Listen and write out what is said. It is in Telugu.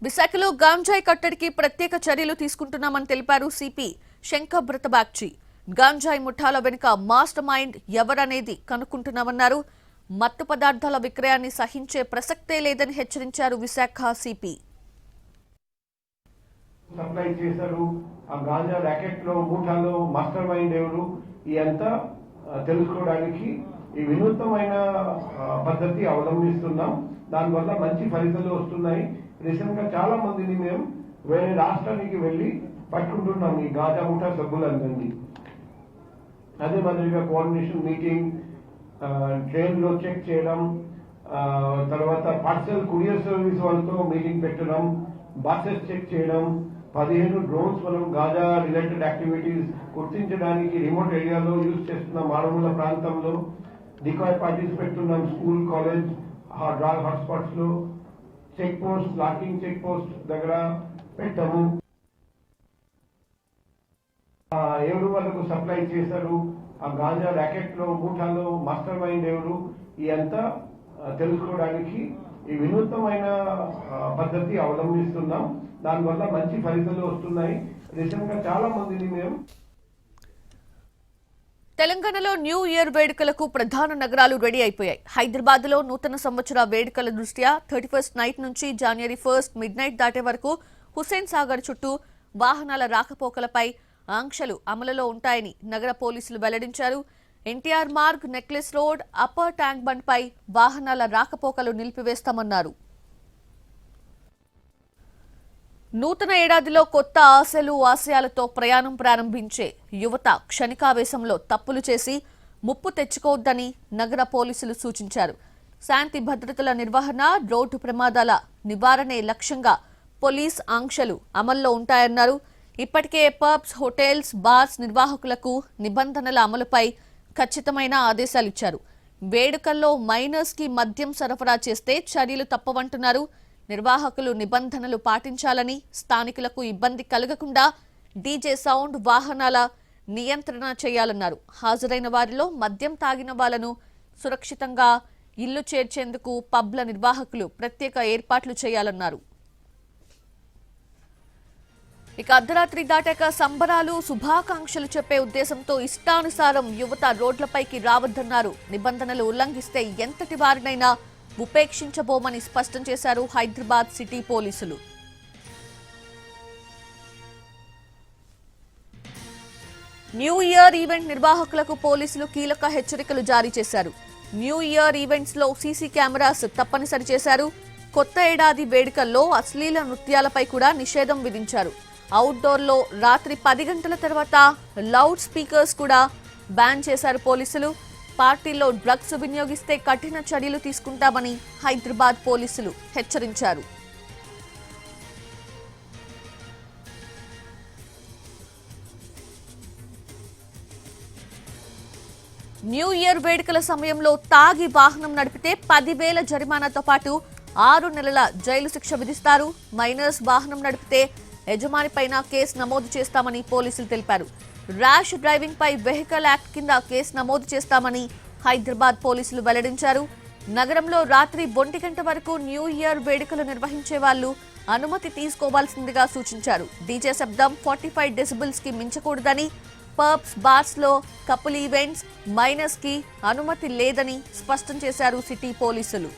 విశాఖలో గాంజాయి కట్టడికి ప్రత్యేక చర్యలు తీసుకుంటున్నామని తెలిపారు సిపి శంకర్ బాగ్చి. గాంజాయి ముఠాల వెనుక మాస్టర్ మైండ్ ఎవరనేది కనుక్కుంటున్నామన్నారు. మత్తు పదార్థాల విక్రయాన్ని సహించే ప్రసక్తే లేదని హెచ్చరించారు విశాఖ సిపి. సప్లై చేశారు ఆ గాంజా ర్యాకెట్ లో ముఠాలో మాస్టర్ మైండ్ ఎవరు ఇదంతా తెలుసుకోవడానికి ఈ వినూత్నమైన పద్ధతి అవలంబిస్తున్నాం. దానివల్ల మంచి ఫలితాలు వస్తున్నాయి. రీసెంట్ గా చాలా మందిని మేము వేరే రాష్ట్రానికి వెళ్లి పట్టుకుంటున్నాం ఈ గాంజా ముఠా సభ్యులందరినీ. అదే మాదిరిగా కోఆర్డినేషన్ మీటింగ్, ట్రైన్ లో చెక్ చేయడం, తర్వాత పార్సల్ కొరియర్ సర్వీస్ వాళ్ళతో మీటింగ్ పెట్టడం, బస్సెస్ చెక్ చేయడం, 15 డ్రోన్స్ మనం గాంజా రిలేటెడ్ యాక్టివిటీస్ గుర్తించడానికి రిమోట్ ఏరియాలో యూజ్ చేస్తున్నాం. మారుమూల ప్రాంతంలో డికాయ్ పార్టీస్ పెడుతున్నాం. స్కూల్, కాలేజ్, డ్రగ్ హాట్స్పాట్స్ లో check post, locking check post దగ్గర పెట్టాము. ఎవరు వాళ్ళకు సప్లై చేశారు ఆ గాంజా ర్యాకెట్ లో ముఠాలో మాస్టర్ మైండ్ ఎవరు ఇదంతా తెలుసుకోవడానికి ఈ వినూత్నమైన పద్ధతి అవలంబిస్తున్నాం. దానివల్ల మంచి ఫలితాలు వస్తున్నాయి. రీసెంట్ గా చాలా మందిని మేము తెలంగాణలో న్యూ ఇయర్ వేడుకలకు ప్రధాన నగరాలు రెడీ అయిపోయాయి. హైదరాబాద్ లో నూతన సంవత్సర వేడుకల దృష్ట్యా 31st నైట్ నుంచి January 1st మిడ్ నైట్ దాటే వరకు హుస్సేన్ సాగర్ చుట్టూ వాహనాల రాకపోకలపై ఆంక్షలు అమలులో ఉంటాయని నగర పోలీసులు వెల్లడించారు. NTR Marg, necklace road, upper tank bund పై వాహనాల రాకపోకలు నిలిపివేస్తామన్నారు. నూతన ఏడాదిలో కొత్త ఆశలు, ఆశయాలతో ప్రయాణం ప్రారంభించే యువత క్షణికావేశంలో తప్పులు చేసి ముప్పు తెచ్చుకోవద్దని నగర పోలీసులు సూచించారు. శాంతి భద్రతల నిర్వహణ, రోడ్డు ప్రమాదాల నివారణే లక్ష్యంగా పోలీస్ ఆంక్షలు అమల్లో ఉంటాయన్నారు. ఇప్పటికే పబ్స్, హోటల్స్, బార్స్ నిర్వాహకులకు నిబంధనల అమలుపై ఖచ్చితమైన ఆదేశాలిచ్చారు. వేడుకల్లో మైనర్స్ కి మద్యం సరఫరా చేస్తే చర్యలు తప్పవంటున్నారు. నిర్వాహకులు నిబంధనలు పాటించాలని, స్థానికులకు ఇబ్బంది కలగకుండా డీజే సౌండ్, వాహనాల నియంత్రణ చేయాలన్నారు. హాజరైన వారిలో మద్యం తాగిన వాళ్లను సురక్షితంగా ఇల్లు చేర్చేందుకు పబ్ల నిర్వాహకులు ప్రత్యేక ఏర్పాట్లు చేయాలన్నారు. ఇక అర్ధరాత్రి దాటాక సంబరాలు, శుభాకాంక్షలు చెప్పే ఉద్దేశంతో ఇష్టానుసారం యువత రోడ్లపైకి రావద్దన్నారు. నిబంధనలు ఉల్లంఘిస్తే ఎంతటి వారినైనా ఉపేక్షించబోమని స్పష్టం చేశారు హైదరాబాద్ సిటీ పోలీసులు. న్యూ ఇయర్ ఈవెంట్ నిర్వాహకులకు పోలీసులు కీలక హెచ్చరికలు జారీ చేశారు. న్యూ ఇయర్ ఈవెంట్స్ లో సీసీ కెమెరాస్ తప్పనిసరి చేశారు. కొత్త ఏడాది వేడుకల్లో అశ్లీల నృత్యాలపై కూడా నిషేధం విధించారు. అవుట్డోర్ లో రాత్రి 10 గంటల తర్వాత లౌడ్ స్పీకర్స్ కూడా బ్యాన్ చేశారు పోలీసులు. పార్టీల్లో డ్రగ్స్ వినియోగిస్తే కఠిన చర్యలు తీసుకుంటామని హైదరాబాద్ పోలీసులు హెచ్చరించారు. న్యూ ఇయర్ వేడుకల సమయంలో తాగి వాహనం నడిపితే 10,000 జరిమానాతో పాటు 6 నెలల జైలు శిక్ష విధిస్తారు. మైనర్స్ వాహనం నడిపితే యజమానిపైన కేసు నమోదు చేస్తామని పోలీసులు తెలిపారు. ర్యాష్ డ్రైవింగ్ పై వెహికల్ యాక్ట్ కింద కేసు నమోదు చేస్తామని హైదరాబాద్ పోలీసులు వెల్లడించారు. నగరంలో రాత్రి 1 గంట వరకు న్యూ ఇయర్ వేడుకలు నిర్వహించే వాళ్లు అనుమతి తీసుకోవాల్సిందిగా సూచించారు. డీజే శబ్దం 45 డెసిబుల్స్ కి మించకూడదని, పబ్స్, బార్స్ లో కపుల్ ఈవెంట్స్, మైనర్స్ కి అనుమతి లేదని స్పష్టం చేశారు సిటీ పోలీసులు.